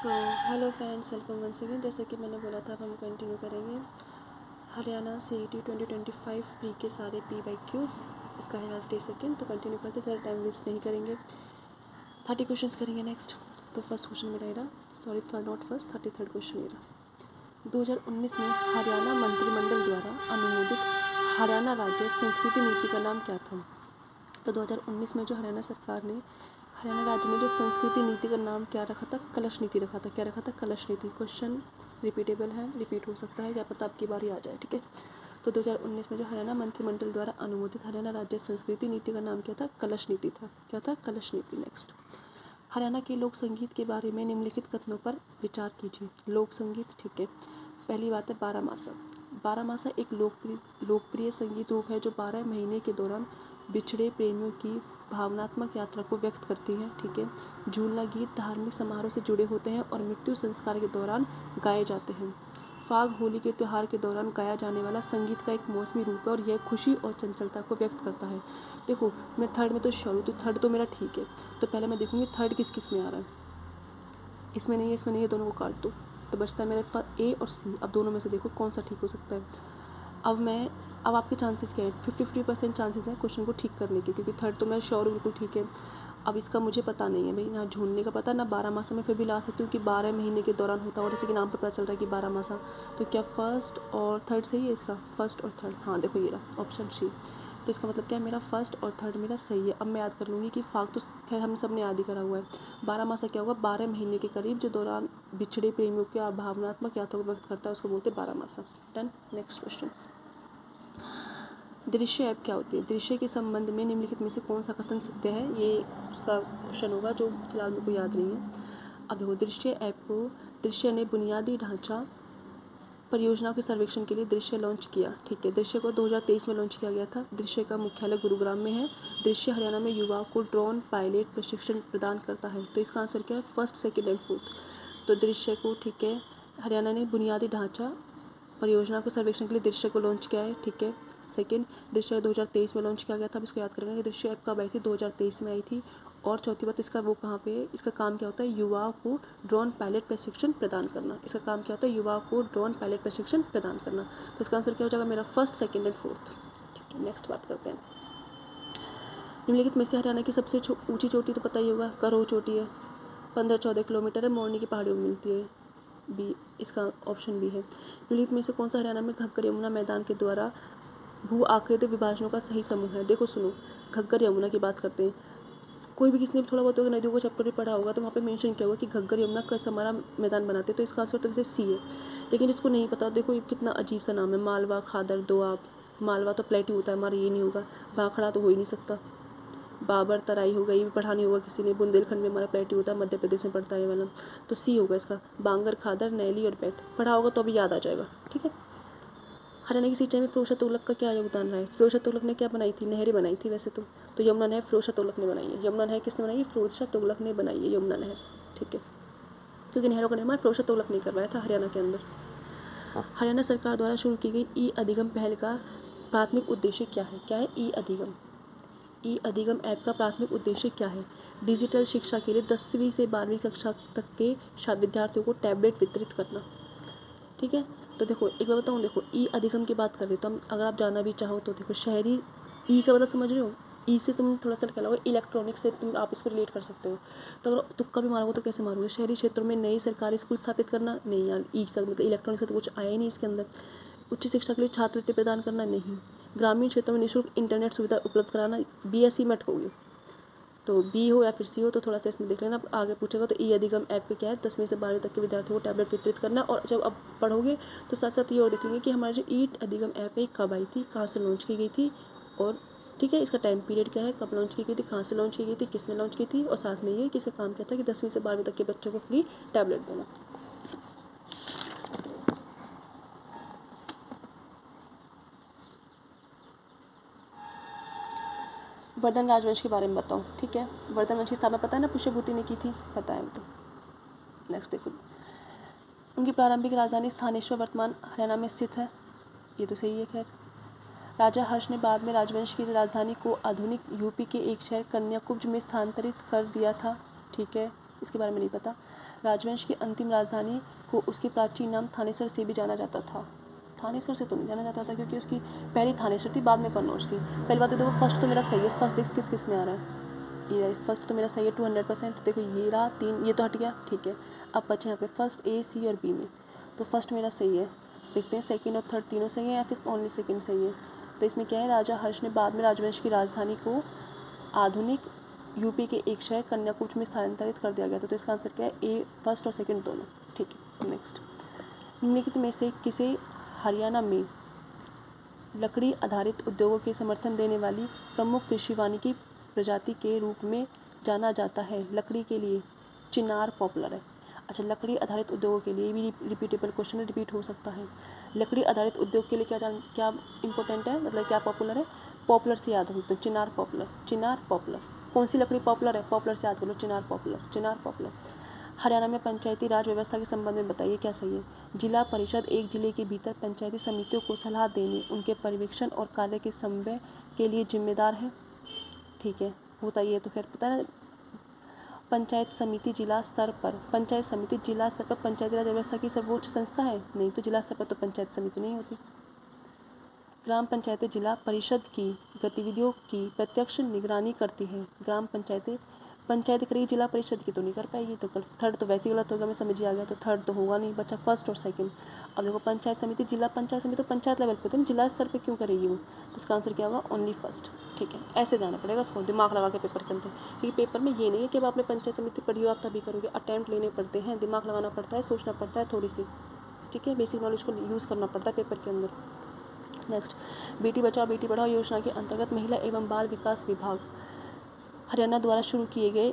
सो hello friends, welcome once again. जैसे कि मैंने बोला था, अब हम कंटिन्यू करेंगे हरियाणा CET 2025 प्री के सारे PYQs। इसका है आज डे सेकेंड, तो कंटिन्यू करते, ज़्यादा टाइम वेस्ट नहीं करेंगे। 30 क्वेश्चंस करेंगे नेक्स्ट। तो फर्स्ट क्वेश्चन मेरा रहा, sorry not first, 33rd question ये रहा। 2019 में हरियाणा मंत्रिमंडल द्वारा अनुमोदित हरियाणा राज्य संस्कृति नीति का नाम क्या था? तो 2019 में जो हरियाणा सरकार ने, हरियाणा राज्य ने जो संस्कृति नीति का नाम क्या रखा था? कलश नीति रखा था। क्या रखा था? कलश नीति। क्वेश्चन रिपीटेबल है, रिपीट हो सकता है, क्या पता आपकी बारी आ जाए। ठीक है, तो 2019 में जो हरियाणा मंत्रिमंडल द्वारा अनुमोदित हरियाणा राज्य संस्कृति नीति का नाम क्या था? कलश नीति था। क्या था? कलश नीति। नेक्स्ट, हरियाणा के लोक संगीत के बारे में निम्नलिखित कथनों पर विचार कीजिए। लोक संगीत, ठीक है, पहली बात है बारहमासा। बारहमासा एक लोकप्रिय संगीत रूप है जो 12 महीने के दौरान बिछड़े प्रेमियों की भावनात्मक यात्रा को व्यक्त करती है। ठीक है, झूलना गीत धार्मिक समारोह से जुड़े होते हैं और मृत्यु संस्कार के दौरान गाए जाते हैं। फाग होली के त्यौहार के दौरान गाया जाने वाला संगीत का एक मौसमी रूप है और यह खुशी और चंचलता को व्यक्त करता है। देखो, मैं थर्ड में तो श्योर हूँ, तो थर्ड तो मेरा ठीक है। तो पहले मैं देखूँगी थर्ड किस किस में आ रहा है। इसमें नहीं है, इसमें नहीं है, दोनों को काट दो, तो बचता है मेरे A और C। अब दोनों में से देखो कौन सा ठीक हो सकता है। अब आपके चांसेस क्या है? 50% चांसेस हैं क्वेश्चन को ठीक करने के, क्योंकि थर्ड तो मैं श्योर हूँ बिल्कुल ठीक है। अब इसका मुझे पता नहीं है भाई, ना झूलने का पता, ना 12 मासा। में फिर भी ला सकती हूँ कि 12 महीने के दौरान होता है, और जैसे कि नाम पर पता चल रहा है कि 12 मासा। तो क्या फर्स्ट और थर्ड सही है इसका? फर्स्ट और थर्ड, हाँ देखो ये रहा ऑप्शन C। तो इसका मतलब क्या है? मेरा फर्स्ट और थर्ड मेरा सही है। अब मैं याद कर लूँगी कि फाग तो खैर हम सब ने याद ही करा हुआ है। 12 मासा क्या होगा? 12 महीने के करीब जो दौरान बिछड़े प्रेमियों की भावनात्मक यात्रा को व्यक्त करता है, उसको बोलते हैं 12 मासा। डन। नेक्स्ट क्वेश्चन, दृश्य ऐप क्या होती है? दृश्य के संबंध में निम्नलिखित में से कौन सा कथन सत्य है? ये उसका क्वेश्चन होगा जो फिलहाल मेरे को याद नहीं है। अब देखो, दृश्य ऐप को दृश्य ने बुनियादी ढांचा परियोजनाओं के सर्वेक्षण के लिए दृश्य लॉन्च किया। ठीक है, दृश्य को 2023 में लॉन्च किया गया था। दृश्य का मुख्यालय गुरुग्राम में है। दृश्य हरियाणा में युवाओं को ड्रोन पायलट प्रशिक्षण प्रदान करता है। तो इसका आंसर क्या है? First, second and fourth. तो दृश्य को, ठीक है, हरियाणा ने बुनियादी ढांचा परियोजना को सर्वेक्षण के लिए दृश्य को लॉन्च किया है। ठीक है, सेकेंड, दृश्य 2023 में लॉन्च किया गया था। अब इसको याद करेंगे कि दृश्य ऐप कब आई थी? 2023 में आई थी। और चौथी बात, इसका वो कहाँ पे है? इसका काम क्या होता है? युवाओं को ड्रोन पायलट प्रशिक्षण प्रदान करना। इसका काम क्या होता है? युवाओं को ड्रोन पायलट प्रशिक्षण प्रदान करना। तो इसका आंसर क्या हो जाएगा? मेरा फर्स्ट, सेकेंड एंड फोर्थ। ठीक है, नेक्स्ट बात करते हैं। निम्नलिखित में से हरियाणा की सबसे ऊंची चोटी तो पता ही होगा, करोह चोटी है। 15-14 किलोमीटर है, मोरनी की पहाड़ियों में मिलती है। बी, इसका ऑप्शन बी है। निम्नलिखित में से कौन सा हरियाणा में घग्गर यमुना मैदान के द्वारा भू आकृति विभाजनों का सही समूह है? देखो सुनो, घग्गर यमुना की बात करते हैं। कोई भी किसी ने थोड़ा बहुत नदियों को चैप्टर भी पढ़ा होगा तो वहाँ पे मेंशन किया होगा कि घग्गर यमुना कैसे हमारा मैदान बनाते हैं। तो इसका आंसर तो वैसे C है, लेकिन इसको नहीं पता। देखो ये कितना अजीब सा नाम है, मालवा, खादर, दोआब। मालवा तो प्लेटी होता है हमारा, ये नहीं होगा। भाखड़ा तो हो ही नहीं सकता। बाबर तराई होगा, ये भी पढ़ा नहीं होगा किसी ने। बुंदेलखंड में हमारा प्लेटी होता है, मध्य प्रदेश में पड़ता है ये वाला। तो C होगा इसका। बांगर, खादर, नैली और बैट पढ़ा होगा तो अभी याद आ जाएगा। ठीक है, हरियाणा की सिंचाई में फिरोज शाह तुगलक का क्या योगदान रहा है? फिरोज शाह तुगलक ने क्या बनाई थी? नहरें बनाई थी वैसे तो यमुना नहर फिरोज शाह तुगलक ने बनाई है। यमुना नहर किसने बनाई है? फिरोज शाह तुगलक ने बनाई है यमुना नहर। ठीक है, क्योंकि नहरों का निर्माण फिरोज शाह तुगलक ने करवाया था हरियाणा के अंदर। हरियाणा सरकार द्वारा शुरू की गई ई अधिगम पहल का प्राथमिक उद्देश्य क्या है? क्या है ई अधिगम? ई अधिगम ऐप का प्राथमिक उद्देश्य क्या है? डिजिटल शिक्षा के लिए 10वीं से 12वीं कक्षा तक के विद्यार्थियों को टैबलेट वितरित करना। ठीक है, तो देखो एक बार बताऊँ, देखो ई अधिगम की बात कर रहे तो हम, अगर आप जाना भी चाहो तो देखो, शहरी ई का मतलब समझ रहे हो? ई से तुम थोड़ा सा क्या लगोगे, इलेक्ट्रॉनिक्स से तुम आप इसको रिलेट कर सकते हो। तो अगर तुक्का भी मारोगे तो कैसे मारोगे? शहरी क्षेत्रों में नई सरकारी स्कूल स्थापित करना? नहीं यार, ई का मतलब इलेक्ट्रॉनिक्स से तो कुछ आया ही नहीं इसके अंदर। उच्च शिक्षा के लिए छात्रवृत्ति प्रदान करना? नहीं। ग्रामीण क्षेत्रों में निःशुल्क इंटरनेट सुविधा उपलब्ध कराना? बी या सी में अटकोगे? तो बी हो या फिर सी हो, तो थोड़ा सा इसमें देख लेना। आगे पूछेगा तो ई अधिगम ऐप का क्या है? 10वीं से 12वीं तक के विद्यार्थियों को टैबलेट वितरित करना। और जब अब पढ़ोगे तो साथ साथ ये और देख लेंगे कि हमारी जो ई अधिगम ऐप है कब आई थी, कहाँ से लॉन्च की गई थी, और ठीक है इसका टाइम पीरियड क्या है, कब लॉन्च की गई थी, कहाँ से लॉन्च की गई थी, किसने लॉन्च की थी, और साथ में ये किसका काम क्या था कि 10वीं से 12वीं तक के बच्चों को फ्री टैबलेट देना। वर्धन राजवंश के बारे में बताऊँ? ठीक है, वर्धन वंश की स्थापना पता है ना, पुष्यभूति ने की थी, पता है तो। नेक्स्ट देखो, उनकी प्रारंभिक राजधानी स्थानेश्वर वर्तमान हरियाणा में स्थित है। ये तो सही है। खैर, राजा हर्ष ने बाद में राजवंश की राजधानी को आधुनिक यूपी के एक शहर कन्याकुब्ज में स्थानांतरित कर दिया था। ठीक है, इसके बारे में नहीं पता। राजवंश की अंतिम राजधानी को उसके प्राचीन नाम थानेसर से भी जाना जाता था। थानेसर से तो नहीं जाना जाता था क्योंकि उसकी पहली थानेसर थी, बाद में कन्नौज थी। पहली बात तो देखो फर्स्ट तो मेरा सही है, फर्स्ट देख किस किस में आ रहा है, ये फर्स्ट तो मेरा सही है 200%। तो देखो ये रहा 3, ये तो हट गया, ठीक है। अब बचे यहाँ पे फर्स्ट ए सी और बी में, तो फर्स्ट मेरा सही है। देखते हैं सेकंड और थर्ड तीनों सही है या फिर ओनली सेकंड सही है। तो इसमें क्या है, राजा हर्ष ने बाद में राजवंश की राजधानी को आधुनिक यूपी के एक शहर कन्याकुब्ज में स्थानांतरित कर दिया गया था। तो इसका आंसर क्या है, ए फर्स्ट और सेकंड दोनों, ठीक है। नेक्स्ट, निम्नलिखित में से किसे हरियाणा में लकड़ी आधारित उद्योगों के समर्थन देने वाली प्रमुख कृषि वानिकी प्रजाति के रूप में जाना जाता है? लकड़ी के लिए चिनार पॉपुलर है। अच्छा, लकड़ी आधारित उद्योगों के लिए भी रिपीटेबल क्वेश्चन रिपीट हो सकता है। लकड़ी आधारित उद्योग के लिए क्या इंपॉर्टेंट है, मतलब क्या पॉपुलर है? पॉपुलर से याद रखो, चिनार पॉपुलर, चिनार पॉपुलर। कौन सी लकड़ी पॉपुलर है? पॉपुलर से याद करो, चिनार पॉपुलर, चिनार पॉपुलर। हरियाणा में पंचायती राज व्यवस्था के संबंध में बताइए क्या सही है। जिला परिषद एक जिले के भीतर पंचायती समितियों को सलाह देने, उनके पर्यवेक्षण और कार्य के समन्वय के लिए जिम्मेदार है, ठीक है। होता ये तो खैर पता है। पंचायत समिति जिला स्तर पर, पंचायत समिति जिला स्तर पर पंचायती राज व्यवस्था की सर्वोच्च संस्था है? नहीं, तो जिला स्तर पर तो पंचायत समिति नहीं होती। ग्राम पंचायतें जिला परिषद की गतिविधियों की प्रत्यक्ष निगरानी करती हैं। ग्राम पंचायतें पंचायत करेगी, जिला परिषद की तो नहीं कर पाएगी। तो थर्ड तो वैसे ही गलत होगा, मैं समझ आ गया, तो थर्ड तो होगा नहीं, बच्चा फर्स्ट और सेकंड। अब देखो पंचायत समिति, जिला पंचायत समिति तो पंचायत लेवल पे होती है, जिला स्तर पे क्यों करेगी वो? तो इसका आंसर क्या होगा, ओनली फर्स्ट, ठीक है। ऐसे जाना पड़ेगा उसको, दिमाग लगा के पेपर के अंदर, क्योंकि पेपर में ये नहीं है कि अब आपने पंचायत समिति पढ़ी हो आप तभी करोगे, अटैम्प्ट लेने पड़ते हैं, दिमाग लगाना पड़ता है, सोचना पड़ता है थोड़ी सी, ठीक है। बेसिक नॉलेज को यूज़ करना पड़ता है पेपर के अंदर। नेक्स्ट, बेटी बचाओ बेटी पढ़ाओ योजना के अंतर्गत महिला एवं बाल विकास विभाग हरियाणा द्वारा शुरू किए गए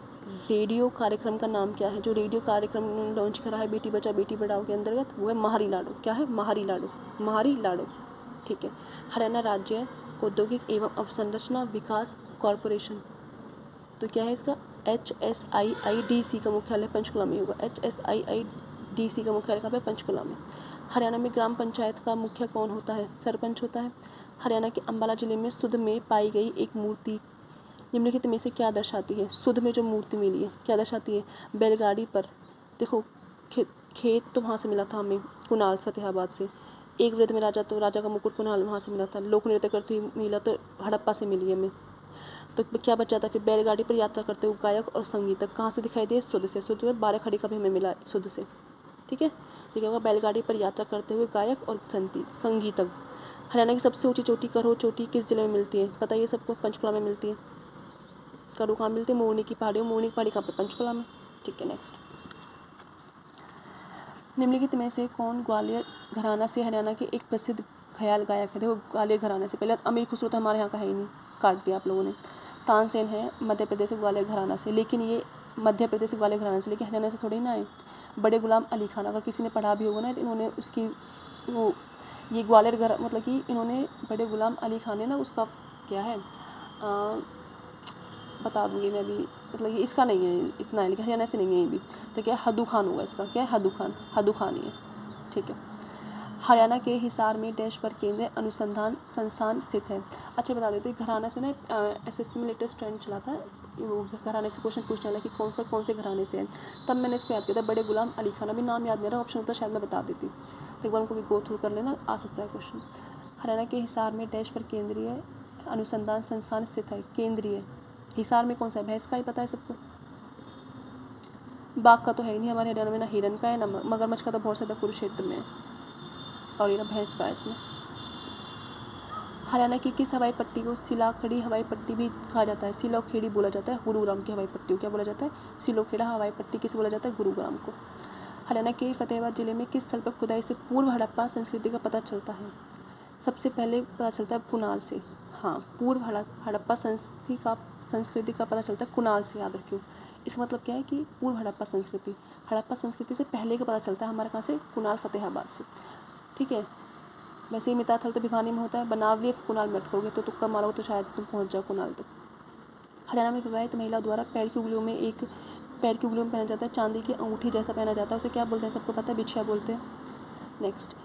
रेडियो कार्यक्रम का नाम क्या है? जो रेडियो कार्यक्रम उन्होंने लॉन्च करा है बेटी बचाओ बेटी पढ़ाओ के अंतर्गत, वो है महारी लाडो। क्या है? महारी लाडो, महारी लाडो, ठीक है। हरियाणा राज्य औद्योगिक एवं अवसंरचना विकास कॉरपोरेशन, तो क्या है इसका? HSIIDC का मुख्यालय पंचकुला में होगा। HSIIDC का मुख्यालय कहाँ पे? पंचकुला में। हरियाणा में ग्राम पंचायत का मुखिया कौन होता है? सरपंच होता है। हरियाणा के अंबाला जिले में सुध में पाई गई एक मूर्ति निम्नलिखित में से क्या दर्शाती है? सुध में जो मूर्ति मिली है क्या दर्शाती है? बैलगाड़ी पर, देखो खेत तो वहाँ से मिला था हमें, कुनाल फतेहाबाद से। एक वृद्ध में राजा, तो राजा का मुकुट कुनाल वहाँ से मिला था। लोक नृत्य करती हुई महिला तो हड़प्पा से मिली हमें। तो क्या बच जाता है फिर? बैलगाड़ी पर यात्रा करते हुए गायक और संगीतक कहाँ से दिखाई दिए? सुध से। सुध में 12 खड़ी का भी हमें मिला सुध से, ठीक है। तो क्या होगा? बैलगाड़ी पर यात्रा करते हुए गायक और संगीतक। हरियाणा की सबसे ऊंची चोटी करोह चोटी किस जिले में मिलती है? पता है सबको, पंचकुला में मिलती है। करोह कहाँ मिलती है? मोरनी की पहाड़ियों, मोरनी की पहाड़ी कहाँ पे? पंचकुला में, ठीक है। नेक्स्ट, निम्नलिखित में से कौन ग्वालियर घराना से हरियाणा के एक प्रसिद्ध ख्याल गायक है? देखो ग्वालियर घराने से, पहले अमीर खुसरो तो हमारे यहाँ का है ही नहीं, काट दिया आप लोगों ने। तानसेन है मध्य प्रदेश से ग्वालियर घराना से, लेकिन ये मध्य प्रदेश से ग्वालियर घराना से, लेकिन हरियाणा से थोड़ी ना है। बड़े गुलाम अली खान, अगर किसी ने पढ़ा भी होगा ना तो इन्होंने उसकी वो ये ग्वालियर घर मतलब कि इन्होंने बड़े गुलाम अली खान ने ना उसका क्या है बता दूँगी मैं अभी, मतलब ये इसका नहीं है इतना है, लेकिन हरियाणा से नहीं है ये भी। तो क्या है? हदू खान होगा इसका। क्या है? हदू खान, हदू खान ही है, ठीक है। हरियाणा के हिसार में डैश पर केंद्रीय अनुसंधान संस्थान स्थित है। अच्छा बता देते तो घराना से ना SSC में लेटेस्ट ट्रेंड चला था, वो घराने से क्वेश्चन पूछने वाला कि कौन से घराने से है, तब मैंने इसको याद किया था, बड़े गुलाम अली खान। अभी नाम याद नहीं रहा, ऑप्शन होता शायद मैं बता देती, तो एक बार उनको भी गो थ्रू कर लेना, आ सकता है क्वेश्चन। हरियाणा के हिसार में डैश पर केंद्रीय अनुसंधान संस्थान स्थित है। केंद्रीय हिसार में कौन सा है? भैंस का ही पता है सबको। बाघ का तो है ही नहीं हमारे हरियाणा में, ना हिरन का है ना मगरमच्छ का, तो बहुत ज़्यादा कुरुक्षेत्र में है, और ये ना भैंस का है इसमें। हरियाणा की किस हवाई पट्टी को सिलाखेड़ी हवाई पट्टी भी कहा जाता है? सिलाखेड़ी बोला जाता है गुरुग्राम की हवाई पट्टी को क्या बोला जाता है? सिलाखेड़ा हवाई पट्टी किसे बोला जाता है? गुरुग्राम को। हरियाणा के फतेहाबाद जिले में किस स्थल पर खुदाई से पूर्व हड़प्पा संस्कृति का पता चलता है? सबसे पहले पता चलता है कुनाल से। हाँ, पूर्व हड़प्पा संस्कृति का पता चलता है कुनाल से, याद रखियो। इसका मतलब क्या है कि पूर्व हड़प्पा संस्कृति से पहले का पता चलता है हमारे कहाँ से? कुनाल फतेहाबाद से, ठीक है। वैसे ही मिताथल तो भिवानी में होता है, बनावली कुनाल में अटकोगे तो तुक्का मारोगे तो शायद तुम पहुँच जाओ कुनाल तक। हरियाणा में विवाहित महिला द्वारा पैर की उंगलियों में पहना जाता है चांदी की अंगूठी जैसा पहना जाता है, उसे क्या बोलते हैं? सबको पता है, बिछिया बोलते हैं। नेक्स्ट,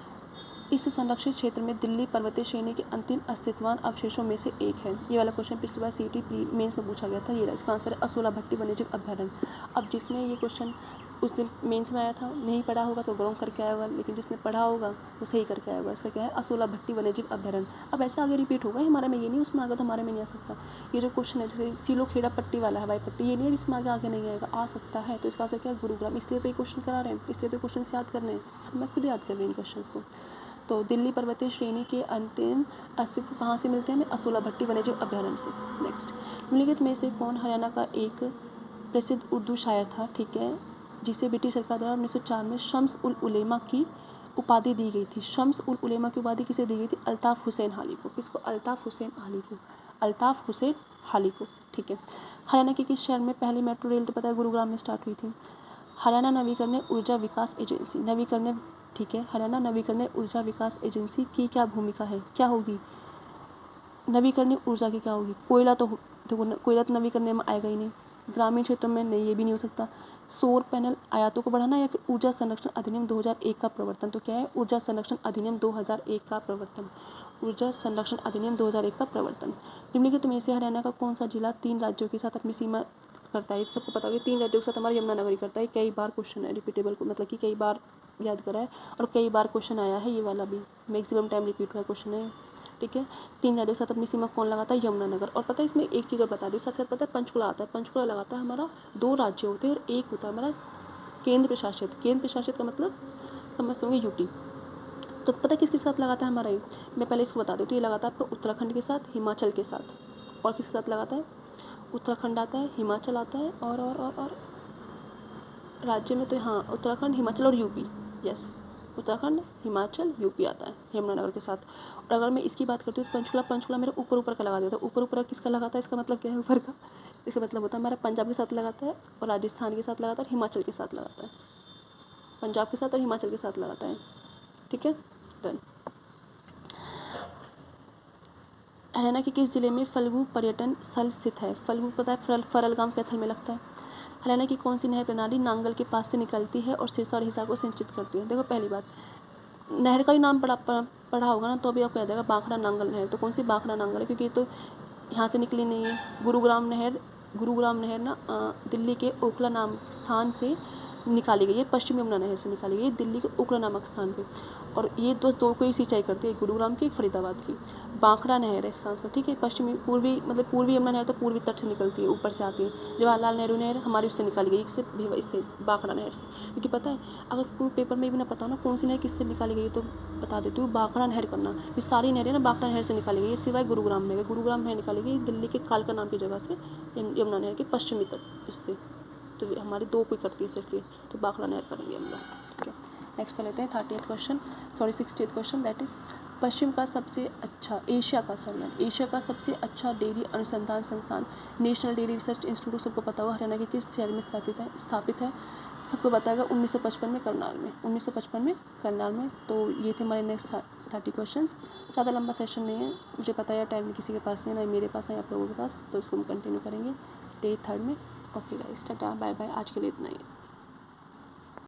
इस संरक्षित क्षेत्र में दिल्ली पर्वतीय श्रेणी के अंतिम अस्तित्ववान अवशेषों में से एक है। ये वाला क्वेश्चन पिछली बार सीटी मेंस में पूछा गया था। ये इसका आंसर है असोला भट्टी वन्यजीव अभ्यारण्य। अब जिसने ये क्वेश्चन उस दिन मेंस में आया था, नहीं पढ़ा होगा तो रॉन्ग करके आया होगा, लेकिन जिसने पढ़ा होगा वो सही करके आया होगा। इसका क्या है, असोला भट्टी वन्यजीव अभ्यारण्य। अब ऐसा आगे रिपीट होगा, हमारे में ये नहीं, उसमें आगे तो हमारे में नहीं आ सकता। ये जो क्वेश्चन है जैसे सीलो खेड़ा पट्टी वाला हवाई पट्टी, ये नहीं है, इसमें आगे नहीं आएगा, आ सकता है। तो इसका आंसर क्या है, गुरुग्राम। इसलिए तो ये क्वेश्चन करा रहे हैं, इसलिए तो क्वेश्चन याद करने हैं, मैं खुद याद कर रही हूँ इन क्वेश्चन को। तो दिल्ली पर्वतीय श्रेणी के अंतिम अस्तित्व कहाँ से मिलते हैं हमें, असोला भट्टी वन्यजीव अभ्यारण्य से। नेक्स्ट, निम्नलिखित में से कौन हरियाणा का एक प्रसिद्ध उर्दू शायर था, ठीक है, जिसे ब्रिटिश सरकार द्वारा 1904 में शम्स उल उलेमा की उपाधि दी गई थी। शम्स उल उलेमा की उपाधि किसे दी गई थी, अल्ताफ़ हुसैन हाली को। किसको, अल्ताफ़ हुसैन हाली को, अल्ताफ़ हुसैन हाली को, ठीक है। हरियाणा के किस शहर में पहली मेट्रो रेल, तो पता है गुरुग्राम में स्टार्ट हुई थी। हरियाणा नवीकरणीय ऊर्जा विकास एजेंसी, नवीकरणीय, ठीक है, हरियाणा नवीकरणीय ऊर्जा विकास एजेंसी की क्या भूमिका है, क्या होगी, नवीकरणीय ऊर्जा की क्या होगी, कोयला तो देखो, कोयला तो नवीकरणीय में आएगा ही नहीं, ग्रामीण क्षेत्रों में नहीं, ये भी नहीं हो सकता, सौर पैनल आयातों को बढ़ाना, या फिर ऊर्जा संरक्षण अधिनियम 2001 का प्रवर्तन। तो क्या है, ऊर्जा संरक्षण अधिनियम 2001 का प्रवर्तन, ऊर्जा संरक्षण अधिनियम 2001 का प्रवर्तन। निम्नलिखित में से हरियाणा का कौन सा जिला 3 राज्यों के साथ अपनी सीमा करता है, सबको पता होगा, 3 राज्यों के साथ हमारा यमुनानगर ही करता है। कई बार क्वेश्चन है रिपीटेबल को, मतलब कि कई बार याद करा है और कई बार क्वेश्चन आया है, ये वाला भी मैक्सिमम टाइम रिपीट हुआ क्वेश्चन है, ठीक है। 3 राज्यों के साथ अपनी सीमा कौन लगाता है, यमुनानगर। और पता है इसमें एक चीज़ और बता दूँ, साथ साथ पता है पंचकुला आता है, पंचकुला लगाता है हमारा, 2 राज्य होते हैं और एक होता है हमारा केंद्र प्रशासित। केंद्र प्रशासित का मतलब समझते होंगे यूटी। तो पता है किसके साथ लगाता है हमारा ये, मैं पहले इसको बता दूँ, तो ये लगाता है आपका उत्तराखंड के साथ, हिमाचल के साथ। और किसके साथ लगाता है, उत्तराखंड आता है, हिमाचल आता है, और राज्य में तो हाँ उत्तराखंड, हिमाचल और UP, yes, Uttarakhand, Himachal, UP आता है यमुनानगर के साथ। और अगर मैं इसकी बात करती हूँ तो पंचकुला मेरा ऊपर का लगा देता है। ऊपर किसका लगाता है, इसका मतलब क्या है, ऊपर का, इसका मतलब होता है हमारा पंजाब के साथ लगाता है और राजस्थान के साथ लगाता है और हिमाचल के साथ लगाता है, पंजाब के साथ और हिमाचल के साथ लगाता है, ठीक है, डन। हरियाणा के किस जिले में फल्गु पर्यटन स्थल स्थित है, फल्गु पता है फरल गाँव कैथल में लगता है। हरियाणा की कौन सी नहर प्रणाली नांगल के पास से निकलती है और सिरसा और हिसार को सिंचित करती है। देखो पहली बात, नहर का ही नाम पढ़ा होगा ना, तो अभी आपको याद आएगा, बाखड़ा नांगल नहर। तो कौन सी बाखड़ा नांगल है, क्योंकि ये तो यहाँ से निकली नहीं है। गुरुग्राम नहर ना दिल्ली के ओखला नाम स्थान से निकाली गई है, पश्चिम यमुना नहर से निकाली गई है दिल्ली के ओखला नामक स्थान पे। और ये दो को ही सिंचाई करती है, गुरुग्राम की, एक फरीदाबाद की। बाखड़ा नहर है इसका आंसर, ठीक है। पूर्वी यमुना नहर तो पूर्वी तट से निकलती है, ऊपर से आती है। जवाहरलाल नेहरू नहर हमारी उससे निकाली गई, इससे बाखड़ा नहर से। क्योंकि पता है अगर कोई पेपर में भी ना पता हो ना कौन सी नहर किससे निकाली गई है, तो बता देती हूँ, बाखड़ा नहर करना। ये सारी नहरें ना बाखड़ा नहर से निकाली गई है, सिवाय गुरुग्राम में। गुरुग्राम नहर निकाली गई दिल्ली के कालका नाम की जगह से, यमुना नहर के पश्चिमी तट इससे। तो हमारी 2 कोई करती है सिर्फ ये, तो बाखड़ा नहर करेंगे हम लोग, ठीक है। नेक्स्ट कर लेते हैं 60th question, 60th question, that is Asia का सबसे अच्छा डेयरी अनुसंधान संस्थान नेशनल डेयरी रिसर्च इंस्टीट्यूट, सबको पता होगा, हरियाणा के किस शहर में स्थापित है, सबको बताएगा 1955 में करनाल में। तो ये थे हमारे नेक्स्ट 30 क्वेश्चन। ज़्यादा लंबा सेशन नहीं है, मुझे पता है टाइम किसी के पास नहीं है, ना मेरे पास, ना आप लोगों के पास, तो इसको हम कंटिन्यू करेंगे डे 3 में। Okay guys, tata bye bye, आज के लिए इतना ही।